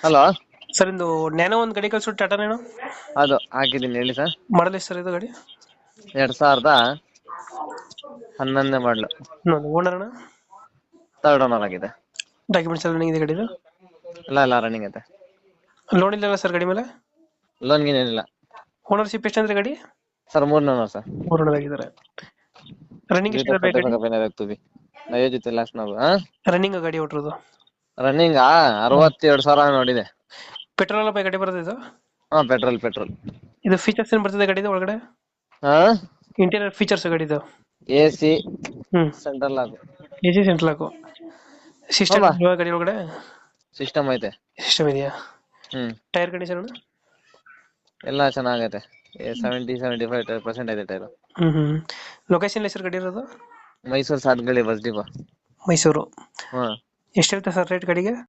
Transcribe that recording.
Hello. Sir ಇಂದು nano ಒಂದು ಗಾಡಿ ಕಳ್ಸು ಟಾಟಾ ನ್ಯಾನೋ. ಅದು ಹಾಕಿದ್ದೀನಿ ಹೇಳಿ ಸರ್. ಮಾಡಲ್ ಎಷ್ಟು ಸರ್ ಇದು ಗಾಡಿ? 2011 ಮಾಡಲು. ಓನರ್ ಅಣ್ಣ? ಥರ್ಡ್ ಓನರ್ ಆಗಿದೆ. ಡಾಕ್ಯುಮೆಂಟ್ಸ್ ಎಲ್ಲ ರನ್ನಿಂಗ್ ಇದೆ ಗಾಡಿದು? ಎಲ್ಲ ರನ್ನಿಂಗ್ ಐತೆ. ಲೋನ್ ಇಲ್ಲ ಸರ್ ಗಾಡಿ ಮೇಲೆ? ಲೋನ್ ಗೀನ್ ಏನಿಲ್ಲ. ಓನರ್ಶಿಪ್ ಎಷ್ಟು ಅಂದ್ರೆ ಗಾಡಿ? Sir 3 owner sir. 3 ಓನರ್ ಆಗಿದ್ದಾರೆ. ರನ್ನಿಂಗ್ ಜೀತೋ ಎಷ್ಟಿದೆ ಫೋಟೋ ಗಾಡಿ? ಬೇನೆ ಆಗ್ತೀವಿ ನಯ ಜೊತೆ ಲಾಸ್ಟ್ ನಾವು ರನ್ನಿಂಗ್ ಗಾಡಿ ಹೊಟ್ಟಿರೋದು? ರನ್ನಿಂಗ್ 62,000 ನೋಡಿದೆ. ಪೆಟ್ರೋಲ್ ಎಲ್ಲ ಗಾಡಿ ಬರೋದು ಇದು? ಪೆಟ್ರೋಲ್. ಇದು ಫೀಚರ್ಸ್ ಏನು ಬರ್ತದೆ ಗಾಡಿದು ಒಳಗಡೆ? ಇಂಟೀರಿಯರ್ ಫೀಚರ್ಸ್ ಗಾಡಿದು? AC ಹ್ಮ್. Central lock. AC central lock. System ಗಾಡಿ ಒಳಗಡೆ? ಸಿಸ್ಟಮ್ ಐತೆ. ಸಿಸ್ಟಮ್ ಇದೆಯಾ? Tyre condition? ಎಲ್ಲ ಚೆನ್ನಾಗೈತೆ. 70-75% ಐತೆ ಟೈರು. ಲೊಕೇಶನ್ ಹೆಸರು ಗಾಡಿ ಇರೋದು? Mysuru Sathagalli bus depot. ಮೈಸೂರು. ಎಷ್ಟು ಹೇಳ್ತಾ ಸರ್ ರೇಟ್ ಗಾಡಿಗೆ?